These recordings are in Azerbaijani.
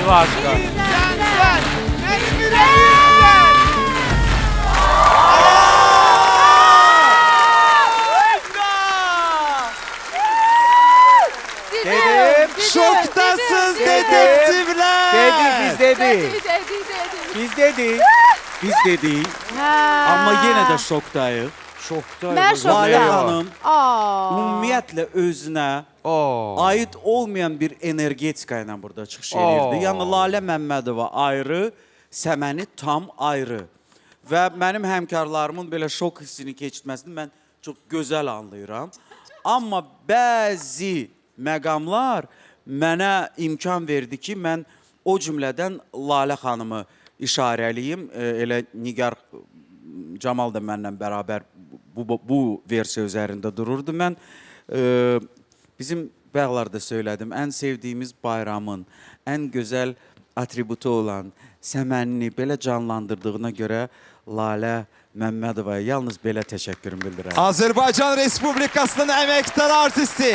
başqa. Sən, mənim ürəyimsən. Dedim. Şoktasız dedektifler. Biz dedik. Biz dedik. Amma yenə də şokdayıq. Şokdayıq. Mən şokdayım. Lalə xanım Aa. ümumiyyətlə özünə aid olmayan bir energetika ilə burada çıxış edirdi. Yəni Lalə Məmmədova ayrı, Səməni tam ayrı. Və mənim həmkarlarımın belə şok hissini keçirməsini mən çox gözəl anlayıram. Amma bəzi məqamlar mənə imkan verdi ki, mən o cümlədən Lalə xanımı işarəliyim. Elə Nigar Camal da mənlə bərabər bu versiya üzərində dururdu. Mən bizim bəğlarda söylədim, ən sevdiyimiz bayramın, ən gözəl atributu olan Səmənini belə canlandırdığına görə Lalə Məmmədovaya yalnız belə təşəkkürümü bildirəm. Azərbaycan Respublikasının əməkdar artisti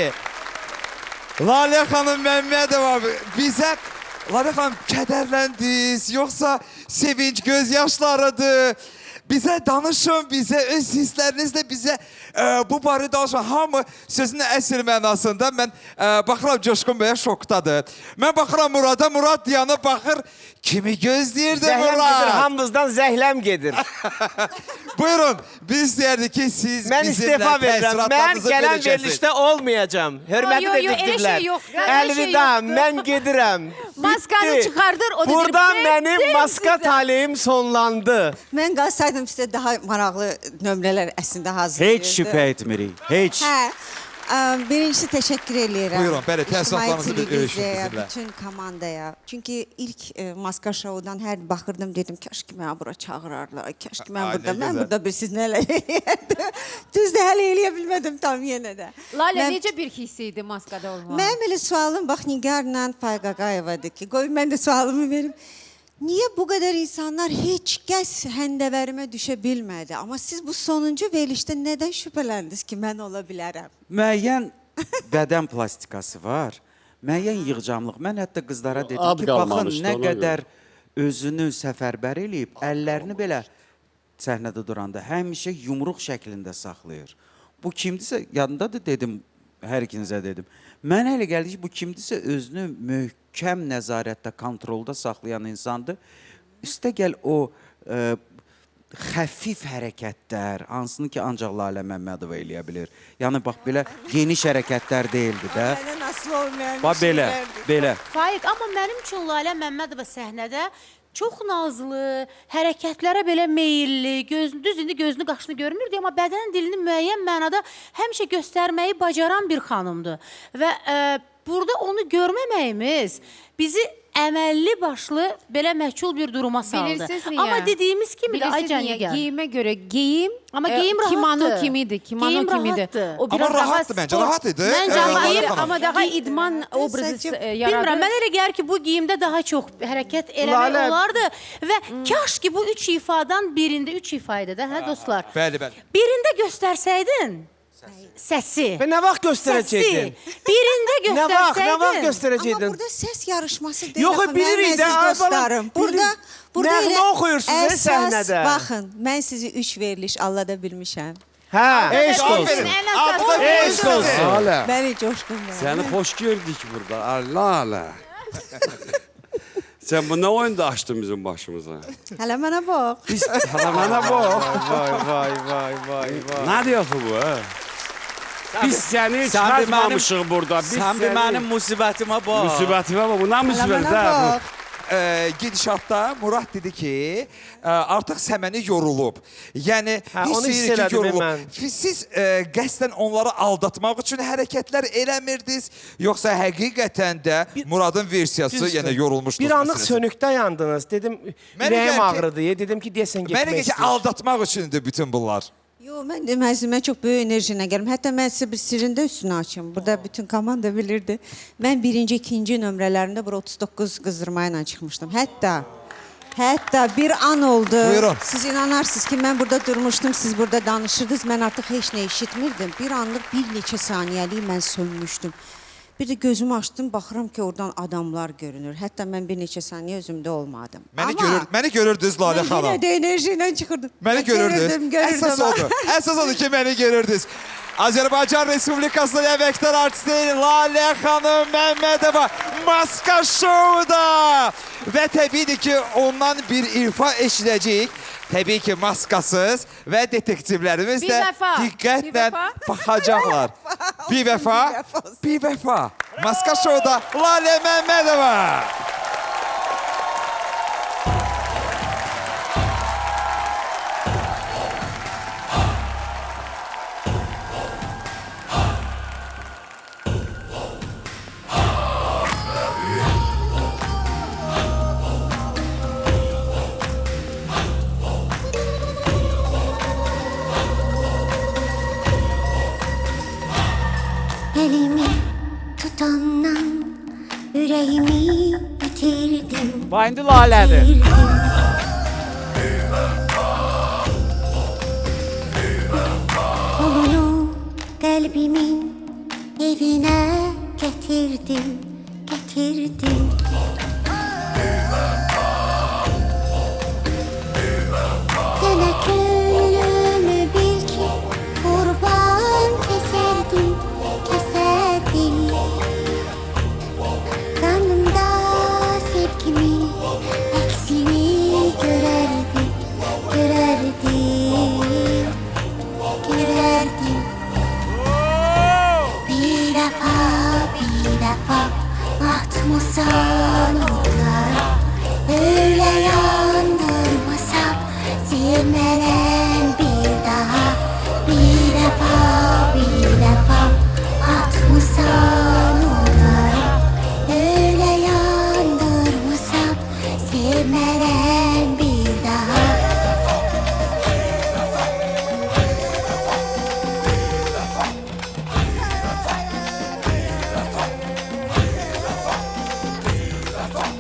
Lalə xanım Məmmədova bizə Lalə xanım kədərləndiniz, yoxsa sevinç gözyaşlarıdır? Bizə danışın, bizə öz hisslərinizlə bizə bu barədə danışın. Hamı sözün əsl mənasında. Mən baxıram Coşqun bəyə şokdadır. Mən baxıram Murada, Murad yana baxır. Kimi gözləyirdi Zəhləm gedir, Murad? hamımızdan zəhləm gedir. Buyurun, biz istəyərdik ki, siz Mən bizimlə istifa verirəm. Mən təəssüratlarınızı gələn bölüşəsiniz. verilişdə olmayacağım. Hörmətli Yo, yo, yo, elə dedikdirlər. şey yox, elə şey Əlvida, yoxdur. mən gedirəm. Maskanı Bitti. çıxardır, o da Burada deyir, mənim "Bitti maska sizə." taleyim sonlandı. Mən qalsaydım sizə daha maraqlı nömrələr əslində hazırlayırdı. Heç şübhə etmirik, heç. Hə. Birincisi təşəkkür eləyirəm. Buyurun, belə İctimai təəssüratlarınızı bölüşün televiziyaya, bizimlə. bütün komandaya. Çünki ilk maska şoudan hər baxırdım, dedim kaş ki mənə bura çağırarlar. Kaş ki Ay, nə mən gözəl. burada bir siz nələr eləyərdim. Düzdür, hələ eləyə bilmədim tam yenə də. Lalə Mən- necə bir hiss idi maskada olmaq? Mənim elə sualım bax Nigarla Fayqaqayevadır ki, qoy mən də sualımı verim. Niyə bu qədər insanlar heç kəs həndəvərimə düşə bilmədi? Amma siz bu sonuncu verilişdə nədən şübhələndiniz ki, mən ola bilərəm? Müəyyən bədən plastikası var, müəyyən yığcamlıq. Mən hətta qızlara dedim Ad ki, baxın qalmamışdı, nə ona qədər özünü səfərbər eləyib, əllərini belə səhnədə duranda həmişə yumruq şəklində saxlayır. Bu kimdirsə, yadındadır dedim, hər ikinizə dedim. Mənə elə gəldi ki, bu kimdirsə özünü möhkəm nəzarətdə, kontrolda saxlayan insandır. Üstəgəl o xəfif hərəkətlər, hansını ki ancaq Lalə Məmmədova eləyə bilir. Yəni bax belə geniş hərəkətlər deyildi də. Məndən asılı olmayan Bax belə, belə. Faiq, amma mənim üçün Lalə Məmmədova səhnədə çox nazlı, hərəkətlərə belə meyilli, düz indi gözünü, qaşını görmürdü, amma bədən dilini müəyyən mənada həmişə göstərməyi bacaran bir xanımdır. Və burada onu görməməyimiz bizi əməlli başlı belə məhkul bir duruma saldı. Bilirsiniz niyə? Amma dediyimiz kimi də ay Bilirsiniz niyə? Cənigar. Geyimə görə geyim, Amma geyim rahatdır. kimono kimidir, kimono Geyim kimidir. rahatdır. O Amma biraz daha rahatdır məncə, spor- rahat idi. Məncə Lalə rahat, xanım. Amma daha idman obrazı Sadəcə- Bilmirəm, yaradır. mən elə gəlir ki, bu geyimdə daha çox hərəkət eləmək Lalə- olardı və kaş ki bu üç ifadan birində, üç ifayədə də, hə dostlar? Bəli, bəli. Birində göstərsəydin səsi. Və nə vaxt göstərəcəkdin? Birində Nə vaxt göstərsəydin. göstərəcəkdin? Amma burada səs yarışması deyil. Yox, axı, bilirik mənim də, əziz ay bala, dostlarım. Burada Nəğmə elə oxuyursunuz əsas- səhnədə. Baxın, mən sizi 3 veriliş allada bilmişəm. Hə, Eşq olsun. eşq olsun. Lalə, Məni coşqun verin. səni xoş gördük burada. Ay, Lalə. Sen bu ne oyunda açtın bizim başımıza? Hələ mənə bax. Hala bana bak. Vay. Ne diyor bu? Biz seni Sen bir çıkartmamışıq burada. Biz Sən bir mənim musibətimə bax. Müsibətimə bak. Bu ne Hələ müsibət? mənə ha? bax. Gedişatda Murad dedi ki, artıq Səməni yorulub. Yəni, onu hiss hiss edir ki, elədim yorulub. mən. Siz qəsdən onları aldatmaq üçün hərəkətlər eləmirdiniz, yoxsa həqiqətən də Muradın versiyası yenə yorulmuşdunuz? Bir anlıq məsələsi? sönükdə yandınız. Dedim, Mənə ürəyim gəlir ki- ağrıdı. Dedim ki, deyəsən Mənə getmək gecə istəyir. aldatmaq üçündür bütün bunlar. Yox, mən deməzdim, mən çox böyük enerjiylə gəldim. Hətta mən sizə bir sirrində üstünü açım. Burada bütün komanda bilirdi. Mən birinci, ikinci nömrələrində bura 39 qızdırma ilə çıxmışdım. Hətta bir an oldu. Buyurun. Siz inanarsınız ki, mən burada durmuşdum, siz burada danışırdınız. Mən artıq heç nə eşitmirdim. Bir anlıq bir neçə saniyəlik mən sönmüşdüm. Bir də gözümü açdım, baxıram ki, oradan adamlar görünür. Hətta mən bir neçə saniyə özümdə olmadım. Məni görürdünüz Lalə Mən xanım. yenə də enerji ilə çıxırdım. Məni görürdünüz. Əsas odur. Əsas odur ki, məni görürdünüz. Azərbaycan Respublikasının əməkdar artisti Lalə xanım Məmmədova Maska Show'da. Və təbii ki, ondan bir ifa eşidəcəyik. Təbii ki, maskasız və detektivlərimiz Bir də vəfa. diqqətlə Bir vəfa. baxacaqlar. Bir vəfa, bir vəfa. Maska Show'da Lalə Məmmədova. Elimi tutandan yüreğimi bitirdim. Bax indi Lalədir. Kolunu kalbimin evine getirdim, getirdim. Sana gönlümü bil ki kurban keserdim, keserdim. Kanımda sevgimi, eksini görerdim, görerdim, görerdim. Bir defa atmasan otlara, öyle yandırmasam sevmeden bir daha. Bir defa atmasan otlara, öyle yandırmasam sevmeden bir daha.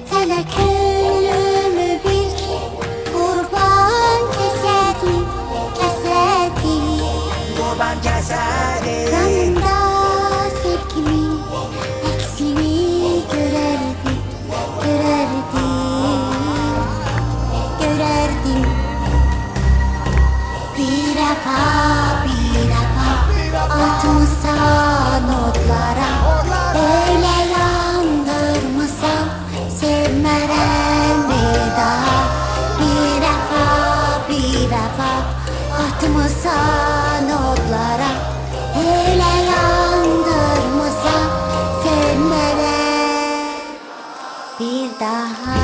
Sana gönlümü bil ki kurban keserdim, keserdim. Kurban keserdim. Kanımda sevgimi, eksini görerdim, görerdim, görerdim. Bir defa atmasan otlara, öyle yandırmasam sevmeden bir daha. Bir defa atmasan otlara, öyle yandırmasam sevmeden bir daha.